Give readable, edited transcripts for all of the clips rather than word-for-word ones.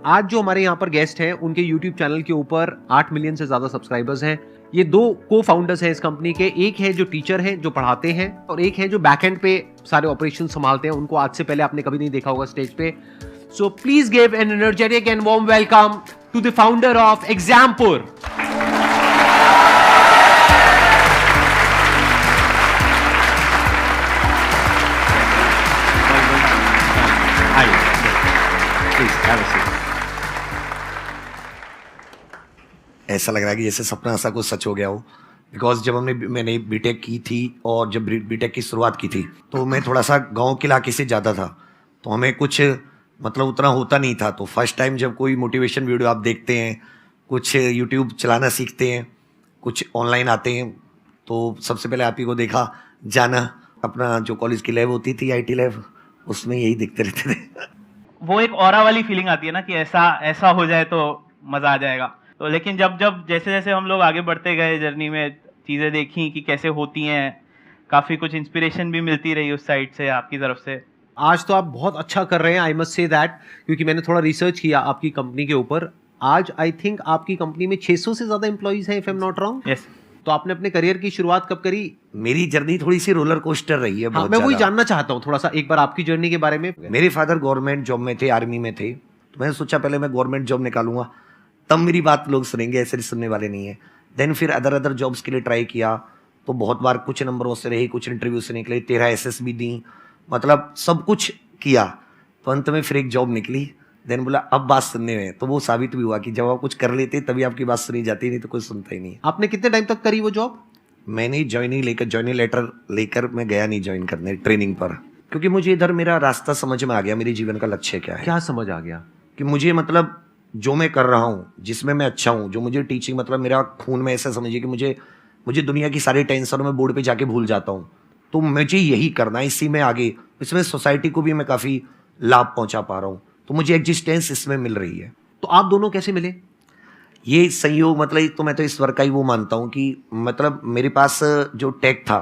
आज जो हमारे यहाँ पर गेस्ट हैं उनके YouTube चैनल के ऊपर 8 मिलियन से ज्यादा सब्सक्राइबर्स हैं। ये दो को फाउंडर्स हैं इस कंपनी के, एक है जो टीचर हैं जो पढ़ाते हैं और एक है जो बैकएंड पे सारे ऑपरेशन संभालते हैं। उनको आज से पहले आपने कभी नहीं देखा होगा स्टेज पे। So please give an energetic and warm welcome to the founder of Exampur. ऐसा लग रहा है कि जैसे सपना ऐसा कुछ सच हो गया हो, बिकॉज जब मैंने बीटेक की थी और जब बीटेक की शुरुआत की थी तो मैं थोड़ा सा गांव के इलाके से ज़्यादा था, तो हमें कुछ मतलब उतना होता नहीं था। तो फर्स्ट टाइम जब कोई मोटिवेशन वीडियो आप देखते हैं, कुछ यूट्यूब चलाना सीखते हैं, कुछ ऑनलाइन आते हैं, तो सबसे पहले आप ही को देखा जाना। अपना जो कॉलेज की लैब होती थी IT लैब, उसमें यही देखते रहते थे। वो एक ऑरा वाली फीलिंग आती है ना कि ऐसा हो जाए तो मजा आ जाएगा। तो लेकिन जब जैसे जैसे हम लोग आगे बढ़ते गए जर्नी में, चीजें देखी कि कैसे होती हैं, काफी कुछ इंस्पिरेशन भी मिलती रही उस साइड से, आपकी तरफ से। आज तो आप बहुत अच्छा कर रहे हैं, आई मस्ट से दैट, क्योंकि मैंने थोड़ा रिसर्च किया आपकी कंपनी के ऊपर। आज आई थिंक आपकी कंपनी में 600 से ज्यादा एम्प्लॉइज हैं, if I am not wrong. Yes. तो आपने अपने करियर की शुरुआत कब करी? मेरी जर्नी थोड़ी सी रोलर कोस्टर रही है। हाँ, मैं वही जानना चाहता हूँ थोड़ा सा एक बार आपकी जर्नी के बारे में। मेरे फादर गवर्नमेंट जॉब में थे, आर्मी में थे, तो मैंने सोचा पहले मैं गवर्नमेंट जॉब निकालूंगा तब मेरी बात लोग सुनेंगे, ऐसे सुनने वाले नहीं है। देन फिर अदर जॉब्स के लिए ट्राई किया, तो बहुत बार कुछ नंबरों से रही, कुछ इंटरव्यू से निकले, 13 SSB दी, मतलब सब कुछ किया, तो अंत में फिर एक जॉब निकली। देन बोला अब बात सुनने में, तो वो साबित भी हुआ कि जब आप कुछ कर लेते तभी आपकी बात सुनी जाती, नहीं तो कोई सुनता ही नहीं। आपने कितने टाइम तक करी वो जॉब? मैंने ज्वाइनिंग लेटर लेकर मैं गया नहीं ज्वाइन करने ट्रेनिंग पर, क्योंकि मुझे इधर मेरा रास्ता समझ में आ गया, मेरे जीवन का लक्ष्य क्या है। क्या समझ आ गया? कि मुझे मतलब जो मैं कर रहा हूँ, जिसमें मैं अच्छा हूँ, जो मुझे टीचिंग, मतलब मेरा खून में, ऐसा समझिए कि मुझे दुनिया की सारी टेंशन में बोर्ड पे जाके भूल जाता हूँ, तो मुझे यही करना है, इसी में आगे, इसमें सोसाइटी को भी मैं काफ़ी लाभ पहुँचा पा रहा हूँ, तो मुझे एग्जिस्टेंस इसमें मिल रही है। तो आप दोनों कैसे मिले? ये संयोग, मतलब तो मैं तो ईश्वर का ही वो मानता हूँ कि मतलब मेरे पास जो टेक था,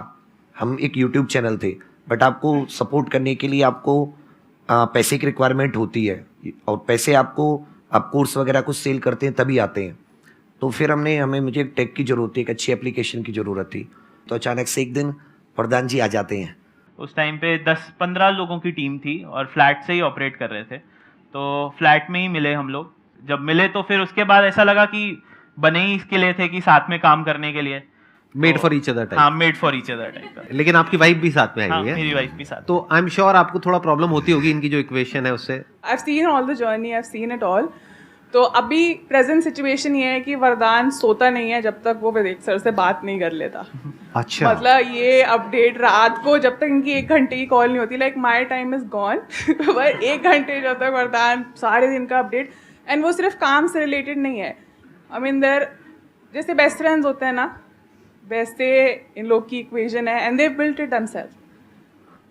हम एक यूट्यूब चैनल थे, बट आपको सपोर्ट करने के लिए आपको पैसे की रिक्वायरमेंट होती है, और पैसे आपको, आप कोर्स वगैरह कुछ सेल करते हैं तभी आते हैं। तो फिर मुझे एक टेक की ज़रूरत थी, एक अच्छी एप्लीकेशन की ज़रूरत थी, तो अचानक से एक दिन प्रधान जी आ जाते हैं। उस टाइम पे 10-15 लोगों की टीम थी और फ्लैट से ही ऑपरेट कर रहे थे, तो फ्लैट में ही मिले हम लोग। जब मिले तो फिर उसके बाद ऐसा लगा कि बने ही इसके लिए थे कि साथ में काम करने के लिए, made for each other type. हाँ, made for each other type का। लेकिन आपकी वाइफ भी साथ में आई हाँ, है? मेरी वाइफ भी साथ। तो आई एम श्योर आपको थोड़ा प्रॉब्लम होती होगी इनकी जो इक्वेशन है उससे। I've seen all the journey, I've seen it all. तो अभी प्रेजेंट सिचुएशन ये है कि वरदान सोता नहीं है जब तक वो विवेक सर से बात नहीं कर लेता। अच्छा। मतलब ये अपडेट रात को जब तक इनकी 1 घंटे की कॉल नहीं होती, like my time is gone, पर 1 घंटे जब तक वरदान सारे दिन का अपडेट, एंड वो सिर्फ काम से रिलेटेड नहीं है। आई मीन देयर, जैसे बेस्ट फ्रेंड्स होते हैं ना, वैसे इन लोग की इक्वेशन है, and they built it themselves.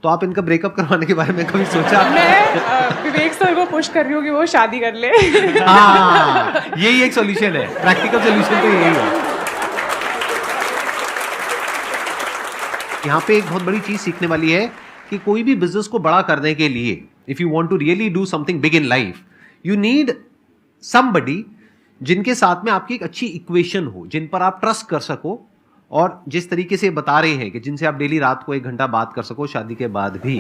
तो आप इनका ब्रेकअप करवाने के बारे में कभी सोचा? मैं विवेक सर को पुश कर रही हूँ कि वो शादी कर ले। हाँ, यही एक सॉल्यूशन है, प्रैक्टिकल सॉल्यूशन तो यही है। यहाँ पे एक बहुत बड़ी चीज सीखने वाली है कि कोई भी बिजनेस को बड़ा करने के लिए, if you want to really do something big in life, you need somebody जिनके साथ में आपकी एक अच्छी इक्वेशन हो, जिन पर आप ट्रस्ट कर सको, और जिस तरीके से बता रहे हैं कि जिनसे आप डेली रात को 1 घंटा बात कर सको शादी के बाद भी।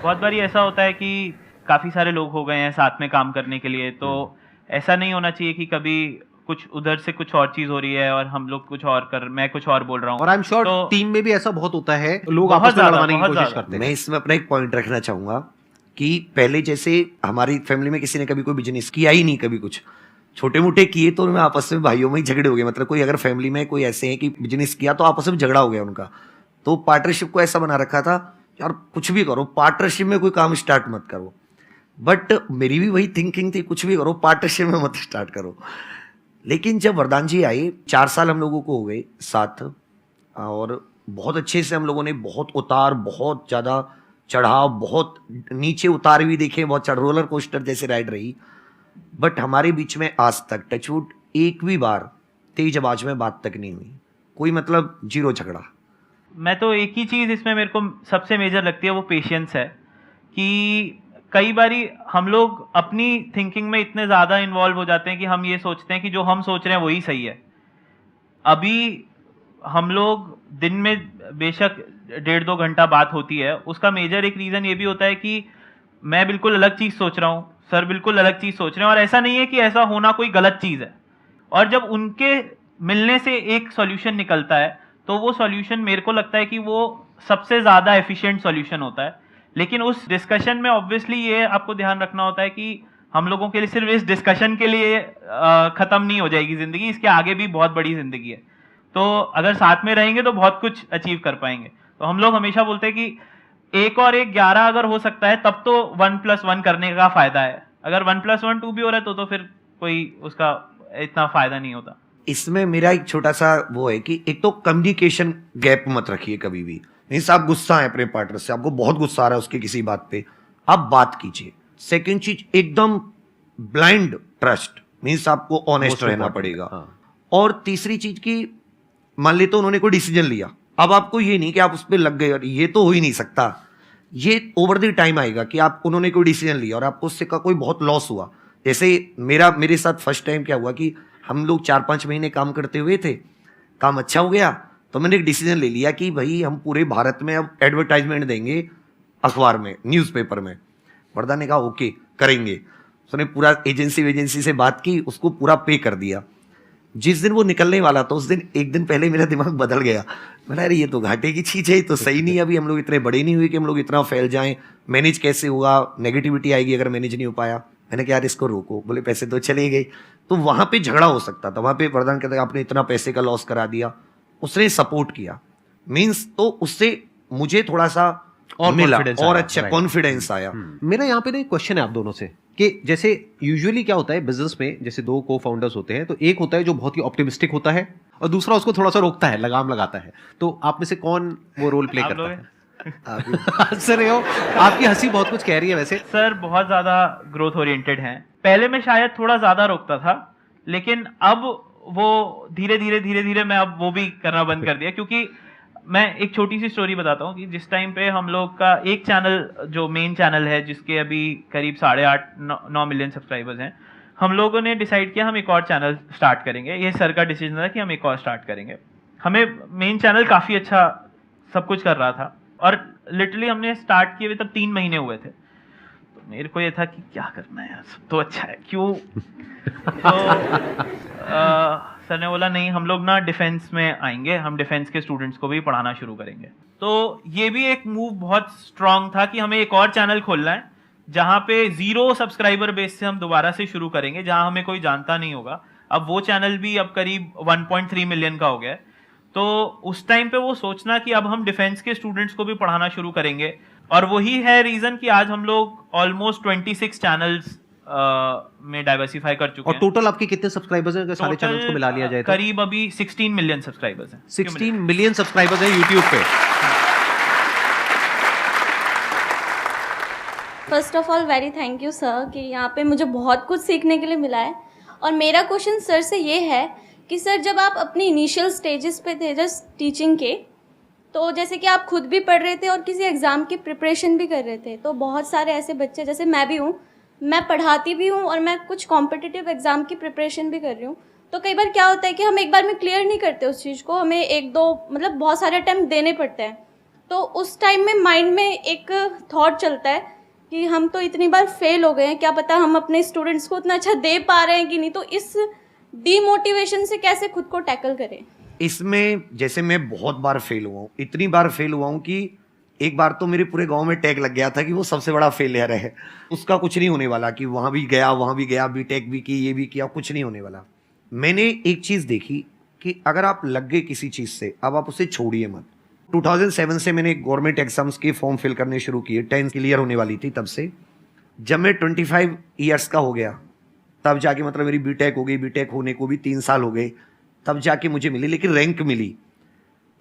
बहुत बार ऐसा होता है कि काफी सारे लोग हो गए हैं साथ में काम करने के लिए, तो ऐसा नहीं होना चाहिए कि कभी कुछ उधर से कुछ और चीज हो रही है और हम लोग कुछ और मैं कुछ और बोल रहा हूँ। और आई एम श्योर टीम में भी ऐसा बहुत होता है, लोग आपस में लड़वाने की कोशिश करते हैं। मैं इसमें अपना एक पॉइंट रखना चाहूंगा कि पहले जैसे हमारी फैमिली में किसी ने कभी कोई बिजनेस किया ही नहीं, कभी कुछ छोटे मोटे किए तो उनमें आपस में भाइयों में ही झगड़े हो गए। मतलब कोई अगर फैमिली में कोई ऐसे हैं कि बिजनेस किया तो आपस में झगड़ा हो गया उनका, तो पार्टनरशिप को ऐसा बना रखा था यार कुछ भी करो, पार्टनरशिप में कोई काम स्टार्ट मत करो। बट मेरी भी वही थिंकिंग थी, कुछ भी करो पार्टनरशिप में मत स्टार्ट करो। लेकिन जब वरदान जी आए, 4 साल हम लोगों को हो गए साथ, और बहुत अच्छे से हम लोगों ने बहुत उतार, बहुत ज़्यादा चढ़ाव, बहुत नीचे उतार भी देखे, बहुत रोलर कोस्टर जैसे राइड रही। बट हमारे बीच में आज तक टचवुड एक भी बार तेज आवाज में बात तक नहीं हुई, कोई मतलब 0 झगड़ा। मैं तो एक ही चीज़ इसमें मेरे को सबसे मेजर लगती है, वो पेशेंस है। कि कई बारी हम लोग अपनी थिंकिंग में इतने ज़्यादा इन्वॉल्व हो जाते हैं कि हम ये सोचते हैं कि जो हम सोच रहे हैं वही सही है। अभी हम लोग दिन में बेशक 1.5-2 घंटा बात होती है, उसका मेजर एक रीज़न ये भी होता है कि मैं बिल्कुल अलग चीज़ सोच रहा हूँ, सर बिल्कुल अलग चीज़ सोच रहे हैं, और ऐसा नहीं है कि ऐसा होना कोई गलत चीज़ है। और जब उनके मिलने से एक सॉल्यूशन निकलता है तो वो सॉल्यूशन मेरे को लगता है कि वो सबसे ज़्यादा एफिशिएंट सॉल्यूशन होता है। लेकिन उस डिस्कशन में ऑब्वियसली ये आपको ध्यान रखना होता है कि हम लोगों के लिए सिर्फ इस डिस्कशन के लिए ख़त्म नहीं हो जाएगी ज़िंदगी, इसके आगे भी बहुत बड़ी ज़िंदगी है। तो अगर साथ में रहेंगे तो बहुत कुछ अचीव कर पाएंगे। तो हम लोग हमेशा बोलते हैं कि 1 और 1 11 अगर हो सकता है तब तो 1+1 करने का फ़ायदा है। अगर 1+1 2 भी हो रहा है तो फिर कोई उसका इतना फ़ायदा नहीं होता। इसमें मेरा एक छोटा सा वो है कि एक तो कम्युनिकेशन गैप मत रखिए कभी भी। मीन्स आप गुस्सा है अपने पार्टनर से, आपको बहुत गुस्सा आ रहा है उसके किसी बात पे, आप बात कीजिए। सेकंड चीज, एकदम ब्लाइंड ट्रस्ट, मीन्स आपको ऑनेस्ट रहना पड़ेगा। और तीसरी चीज की, मान ले तो उन्होंने कोई डिसीजन लिया, अब आपको ये नहीं कि आप उस पर लग गए, और ये तो हो ही नहीं सकता। ये ओवर द टाइम आएगा कि आप उन्होंने कोई डिसीजन लिया और आपको उससे का कोई बहुत लॉस हुआ। जैसे मेरे साथ फर्स्ट टाइम क्या हुआ कि हम लोग 4-5 महीने काम करते हुए थे, काम अच्छा हो गया तो मैंने एक डिसीजन ले लिया कि भाई हम पूरे भारत में अब एडवर्टाइजमेंट देंगे अखबार में, न्यूज़पेपर में। वर्दा ने कहा ओके करेंगे। उसने पूरा एजेंसी से बात की, उसको पूरा पे कर दिया। जिस दिन वो निकलने वाला था उस दिन एक दिन पहले मेरा दिमाग बदल गया। मैंने अरे ये तो घाटे की चीज़ है, ये तो सही नहीं है, अभी हम लोग इतने बड़े नहीं हुए कि हम लोग इतना फैल जाएं, मैनेज कैसे हुआ, नेगेटिविटी आएगी अगर मैनेज नहीं हो पाया। मैंने कहा यार इसको रोको, बोले पैसे तो चले गए। तो वहां पे झगड़ा हो सकता था, वहां पे वरदान कहता है आपने इतना पैसे का लॉस करा दिया, उसने सपोर्ट किया। मींस तो उससे मुझे थोड़ा सा और मिला और अच्छा कॉन्फिडेंस आया। मेरा यहाँ पे ना एक क्वेश्चन है आप दोनों से कि जैसे यूजुअली क्या होता है बिजनेस में, जैसे 2 को फाउंडर्स होते हैं तो एक होता है जो बहुत ही ऑप्टिमिस्टिक होता है और दूसरा उसको थोड़ा सा रोकता है, लगाम लगाता है। तो आप में से कौन वो रोल प्ले करता है? हंस रहे हो, आपकी हंसी बहुत कुछ कह रही है। वैसे सर बहुत ज्यादा ग्रोथ ओरिएंटेड हैं। पहले मैं शायद थोड़ा ज्यादा रोकता था, लेकिन अब वो धीरे धीरे मैं अब वो भी करना बंद कर दिया। क्योंकि मैं एक छोटी सी स्टोरी बताता हूँ कि जिस टाइम पे हम लोग का एक चैनल जो मेन चैनल है जिसके अभी करीब 8.5-9 मिलियन सब्सक्राइबर्स हैं, हम लोगों ने डिसाइड किया हम एक और चैनल स्टार्ट करेंगे। ये सर का डिसीजन था कि हम एक और स्टार्ट करेंगे। हमें मेन चैनल काफ़ी अच्छा सब कुछ कर रहा था और लिटरली हमने स्टार्ट किए हुए तब 3 महीने हुए थे। तो मेरे को ये था कि क्या करना है यार, सब तो अच्छा है, क्यों। तो सर ने बोला नहीं हम लोग ना डिफेंस में आएंगे, हम डिफेंस के स्टूडेंट्स को भी पढ़ाना शुरू करेंगे। तो ये भी एक मूव बहुत स्ट्रांग था कि हमें एक और चैनल खोलना है जहाँ पे 0 सब्सक्राइबर बेस से हम दोबारा से शुरू करेंगे, जहाँ हमें कोई जानता नहीं होगा। अब वो चैनल भी अब करीब 1.3 मिलियन का हो गया है। तो उस टाइम पे वो सोचना कि अब हम डिफेंस के स्टूडेंट्स को भी पढ़ाना शुरू करेंगे, और वही है रीजन कि आज हम लोग ऑलमोस्ट 26 चैनल्स में डाइवर्सिफाई कर चुके हैं। और टोटल आपके कितने सब्सक्राइबर्स हैं अगर सारे चैनल्स को मिला लिया जाए तो? करीब अभी 16 मिलियन सब्सक्राइबर्स हैं। 16 मिलियन सब्सक्राइबर्स हैं यूट्यूब पे। First of all very thank you sir कि यहाँ पे मुझे बहुत कुछ सीखने के लिए मिला है। और मेरा क्वेश्चन सर से ये है कि सर जब आप अपनी इनिशियल स्टेजेस पे थे जस्ट टीचिंग के, तो जैसे कि आप खुद भी पढ़ रहे थे और किसी एग्ज़ाम की प्रिपरेशन भी कर रहे थे, तो बहुत सारे ऐसे बच्चे, जैसे मैं भी हूँ, मैं पढ़ाती भी हूँ और मैं कुछ कॉम्पिटिटिव एग्ज़ाम की प्रिपरेशन भी कर रही हूँ। तो कई बार क्या होता है कि हम एक बार में क्लियर नहीं करते उस चीज़ को, हमें 1-2 मतलब बहुत सारे अटैम्प्ट देने पड़ते हैं। तो उस टाइम में माइंड में एक थॉट चलता है कि हम तो इतनी बार फेल हो गए हैं, क्या पता हम अपने स्टूडेंट्स को उतना अच्छा दे पा रहे हैं कि नहीं। तो इस डीमोटिवेशन से कैसे खुद को टैकल करें? इसमें जैसे मैं बहुत बार फेल हुआ हूँ, इतनी बार फेल हुआ हूँ कि एक बार तो मेरे पूरे गांव में टैग लग गया था कि वो सबसे बड़ा फेलियर है, उसका कुछ नहीं होने वाला, कि वहाँ भी गया बीटेक भी की, ये भी किया, कुछ नहीं होने वाला। मैंने एक चीज़ देखी कि अगर आप लग गए किसी चीज़ से, अब आप उसे छोड़िए मत। 2007 से मैंने गवर्नमेंट एग्जाम्स के फॉर्म फिल करने शुरू किए, 10 क्लियर होने वाली थी तब से। जब मैं 25 ईयर्स का हो गया तब जाके मतलब मेरी बीटेक हो गई, बीटेक होने को भी 3 साल हो गए, तब जाके मुझे मिली, लेकिन रैंक मिली।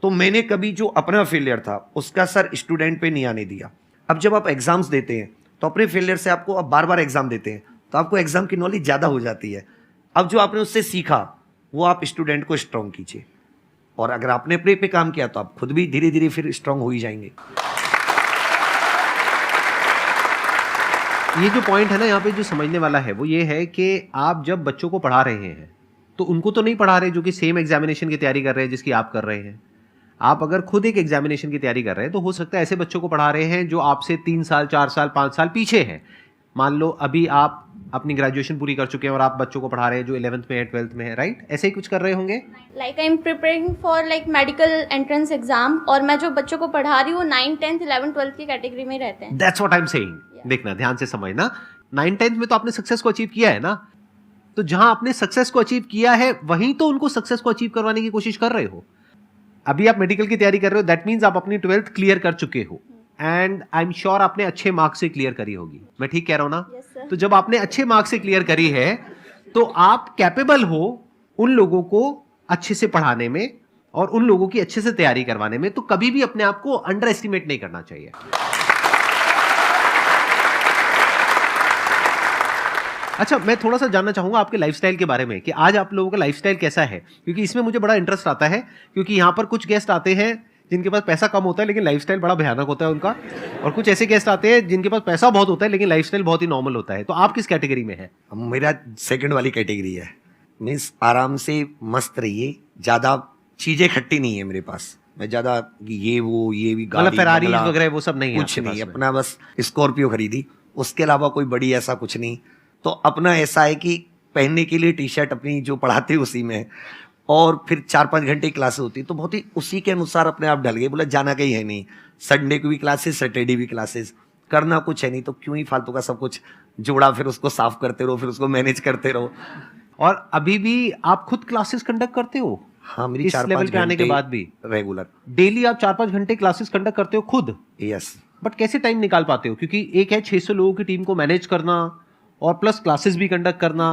तो मैंने कभी जो अपना फेलियर था उसका सर स्टूडेंट पे नहीं आने दिया। अब जब आप एग्जाम्स देते हैं तो अपने फेलियर से आपको अब बार बार एग्जाम देते हैं तो आपको एग्जाम की नॉलेज ज़्यादा हो जाती है। अब जो आपने उससे सीखा वो आप स्टूडेंट को स्ट्रॉन्ग कीजिए, और अगर आपने अपने पे काम किया तो आप खुद भी धीरे धीरे फिर स्ट्रॉन्ग हो ही जाएंगे। ये जो पॉइंट है ना यहाँ पे जो समझने वाला है वो ये है कि आप जब बच्चों को पढ़ा रहे हैं तो उनको तो नहीं पढ़ा रहे जो कि सेम एग्जामिनेशन की तैयारी कर रहे हैं जिसकी आप कर रहे हैं। आप अगर खुद एक एग्जामिनेशन की तैयारी कर रहे हैं तो हो सकता है ऐसे बच्चों को पढ़ा रहे हैं जो आपसे 3 साल 4 साल 5 साल पीछे हैं। मान लो अभी आप अपनी ग्रेजुएशन पूरी कर चुके हैं और आप बच्चों को पढ़ा रहे हैं जो 11th में है 12th में है, राइट? ऐसे ही कुछ कर रहे होंगे। Like I am preparing for like medical entrance exam और मैं जो बच्चों को पढ़ा रही हूँ 9, 10th, 11, 12 की कैटेगरी में रहते हैं। That's what I am saying. देखना, ध्यान से समझना, 9, 10th में तो आपने सक्सेस को अचीव किया है ना, तो जहां आपने सक्सेस को अचीव किया है वहीं तो उनको सक्सेस को अचीव करवाने की कोशिश कर रहे हो। अभी आप मेडिकल की तैयारी कर रहे हो, दैट मीन्स आप अपनी 12th क्लियर कर चुके हो एंड आई एम श्योर आपने अच्छे मार्क्स से क्लियर करी होगी। मैं ठीक कह रहा हूं ना? Yes, sir. तो जब आपने अच्छे मार्क्स से क्लियर करी है तो आप कैपेबल हो उन लोगों को अच्छे से पढ़ाने में और उन लोगों की अच्छे से तैयारी करवाने में। तो कभी भी अपने आप को अंडर एस्टिमेट नहीं करना चाहिए। अच्छा, मैं थोड़ा सा जानना चाहूंगा आपके लाइफस्टाइल के बारे में कि आज आप लोगों का लाइफस्टाइल कैसा है, क्योंकि इसमें मुझे बड़ा इंटरेस्ट आता है। क्योंकि यहाँ पर कुछ गेस्ट आते हैं जिनके पास पैसा कम होता है लेकिन लाइफस्टाइल बड़ा भयानक होता है उनका, और कुछ ऐसे गेस्ट आते हैं जिनके पास पैसा बहुत होता है लेकिन लाइफस्टाइल बहुत ही नॉर्मल होता है। तो आप किस कैटेगरी में है? मेरा सेकंड वाली कैटेगरी है। मीन्स आराम से मस्त रहिए, ज्यादा चीजें खट्टी नहीं है मेरे पास। मैं ज्यादा ये वो ये भी मतलब गाड़ी फेरारी बंगला, वगैरह वो सब नहीं है कुछ आपके नहीं, पास में? अपना बस स्कॉर्पियो खरीदी, उसके अलावा कोई बड़ी ऐसा कुछ नहीं। तो अपना ऐसा है कि पहनने के लिए टी शर्ट अपनी जो पढ़ाते उसी में, और फिर 4-5 घंटे क्लासेस होती तो बहुत ही उसी के अनुसार अपने आप ढल गए। बोला जाना कहीं है नहीं, संडे को भी क्लासेस, सैटरडे भी क्लासेस, करना कुछ है नहीं, तो क्यों ही फालतू का सब कुछ जोड़ा, फिर उसको साफ करते रहो, फिर उसको मैनेज करते रहो। और अभी भी आप खुद क्लासेस कंडक्ट करते हो? हाँ, मेरी इस 4-5 लेवल पे आने के घंटे बाद भी रेगुलर। डेली आप 4-5 घंटे क्लासेस कंडक्ट करते हो खुद? यस। बट कैसे टाइम निकाल पाते हो? क्योंकि एक है 600 लोगों की टीम को मैनेज करना और प्लस क्लासेस भी कंडक्ट करना।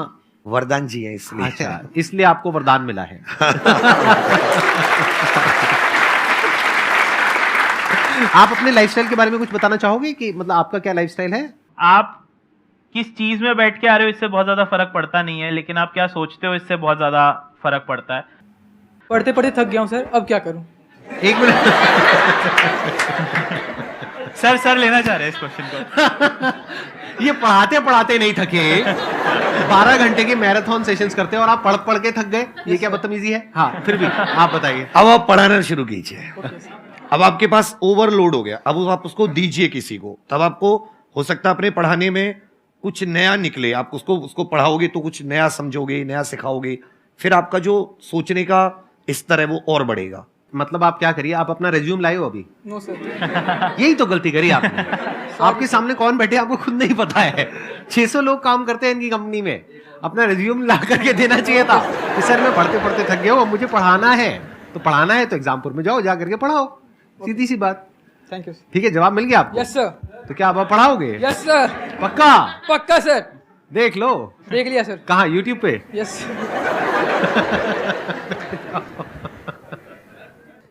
वरदान जी है इसलिए। अच्छा, इसलिए आपको वरदान मिला है। आप अपने लाइफस्टाइल के बारे में कुछ बताना चाहोगे कि मतलब आपका क्या लाइफस्टाइल है? आप किस चीज में बैठ के आ रहे हो इससे बहुत ज्यादा फर्क पड़ता नहीं है, लेकिन आप क्या सोचते हो इससे बहुत ज्यादा फर्क पड़ता है। पढ़ते पढ़ते थक गया हूँ सर, अब क्या करूँ? एक मिनट। सर लेना चाह रहे हैं इस क्वेश्चन को। ये पढ़ाते पढ़ाते नहीं थके, 12 घंटे के मैराथन सेशंस करते हैं और आप पढ़ पढ़ के थक गए, ये क्या बदतमीजी है? हाँ, फिर भी आप बताइए। अब आप पढ़ाना शुरू कीजिए। अब आपके पास ओवरलोड हो गया, अब आप उसको दीजिए किसी को, तब आपको हो सकता है अपने पढ़ाने में कुछ नया निकले। आप उसको पढ़ाओगे तो कुछ नया समझोगे, नया सिखाओगे, फिर आपका जो सोचने का स्तर है वो और बढ़ेगा। मतलब आप क्या करिए, आप अपना रिज्यूम लाए हो अभी? No sir. यही तो गलती करी आपने। आपके सामने कौन बैठे आपको खुद नहीं पता है। 600 लोग काम करते हैं इनकी कंपनी में, अपना रिज्यूम ला करके देना चाहिए था कि सर मैं पढ़ते पढ़ते थक गया हूँ, अब मुझे पढ़ाना है। तो पढ़ाना है तो एग्जामपुर में जाओ, जा करके पढ़ाओ, सीधी सी बात। Thank you. ठीक है, जवाब मिल गया आपको? Yes sir. तो क्या आप पढ़ाओगे? Yes sir. पक्का? पक्का सर। देख लो। देख लिया सर। कहाँ? यूट्यूब पे? यस।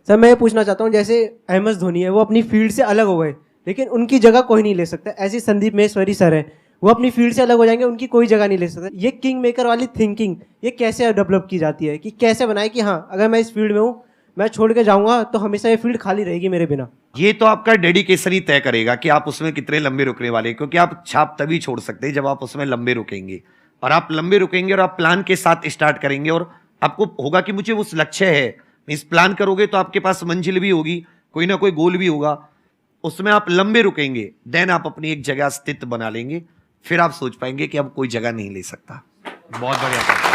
सर मैं ये पूछना चाहता हूँ, जैसे MS धोनी है वो अपनी फील्ड से अलग हो गए लेकिन उनकी जगह कोई नहीं ले सकता। ऐसे संदीप महेश्वरी सर है, वो अपनी फील्ड से अलग हो जाएंगे, उनकी कोई जगह नहीं ले सकता। ये किंग मेकर वाली थिंकिंग ये कैसे डेवलप की जाती है कि कैसे बनाए कि हाँ अगर मैं इस फील्ड में हूँ, मैं छोड़ के जाऊंगा तो हमेशा ये फील्ड खाली रहेगी मेरे बिना? ये तो आपका डेडिकेशन ही तय करेगा कि आप उसमें कितने लंबे रुकने वाले, क्योंकि आप छाप तभी छोड़ सकते हैं जब आप उसमें लंबे रुकेंगे। और आप लंबे रुकेंगे और आप प्लान के साथ स्टार्ट करेंगे और आपको होगा कि मुझे उस लक्ष्य है, इस प्लान करोगे तो आपके पास मंजिल भी होगी, कोई ना कोई गोल भी होगा, उसमें आप लंबे रुकेंगे, देन आप अपनी एक जगह स्थित बना लेंगे, फिर आप सोच पाएंगे कि अब कोई जगह नहीं ले सकता। बहुत बढ़िया बात है।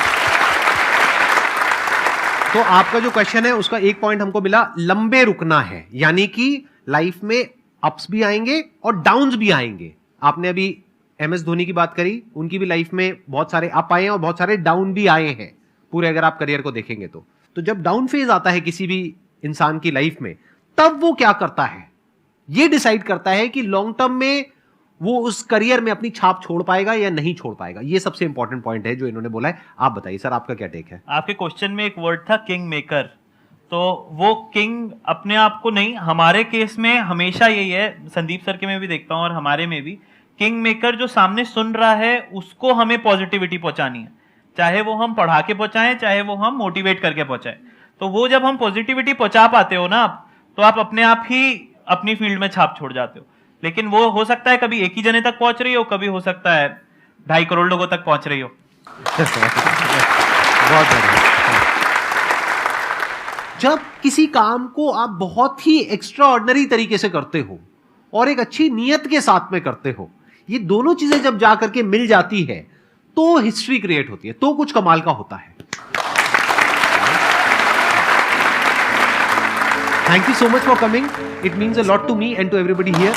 तो आपका जो क्वेश्चन है उसका एक पॉइंट हमको मिला, लंबे रुकना है, यानी कि लाइफ में अप्स भी आएंगे और डाउन्स भी आएंगे। आपने अभी MS धोनी की बात करी, उनकी भी लाइफ में बहुत सारे अप आए हैं और बहुत सारे डाउन भी आए हैं पूरे, अगर आप करियर को देखेंगे तो जब डाउन फेज आता है किसी भी इंसान की लाइफ में, तब वो क्या करता है ये डिसाइड करता है कि लॉन्ग टर्म में वो उस करियर में अपनी छाप छोड़ पाएगा या नहीं छोड़ पाएगा। ये सबसे इंपॉर्टेंट पॉइंट है जो इन्होंने बोला है। आप बताइए सर, आपका क्या टेक है? आपके क्वेश्चन में एक वर्ड था किंग मेकर, तो वो किंग अपने आप को नहीं, हमारे केस में हमेशा यही है, संदीप सर के में भी देखता हूँ और हमारे में भी, किंग मेकर जो सामने सुन रहा है उसको हमें पॉजिटिविटी पहुंचानी है, चाहे वो हम पढ़ा के पहुंचाएं, चाहे वो हम मोटिवेट करके पहुंचाएं। तो वो जब हम पॉजिटिविटी पहुंचा पाते हो ना आप, तो आप अपने आप ही अपनी फील्ड में छाप छोड़ जाते हो। लेकिन वो हो सकता है कभी एक ही जने तक पहुंच रही हो, कभी हो सकता है 2.5 करोड़ लोगों तक पहुंच रही हो। बहुत बढ़िया। जब किसी काम को आप बहुत ही एक्स्ट्रा ऑर्डिनरी तरीके से करते हो और एक अच्छी नीयत के साथ में करते हो, ये दोनों चीजें जब जा करके मिल जाती है तो हिस्ट्री क्रिएट होती है, तो कुछ कमाल का होता है। Thank you so much for coming. It means a lot to me and to everybody here.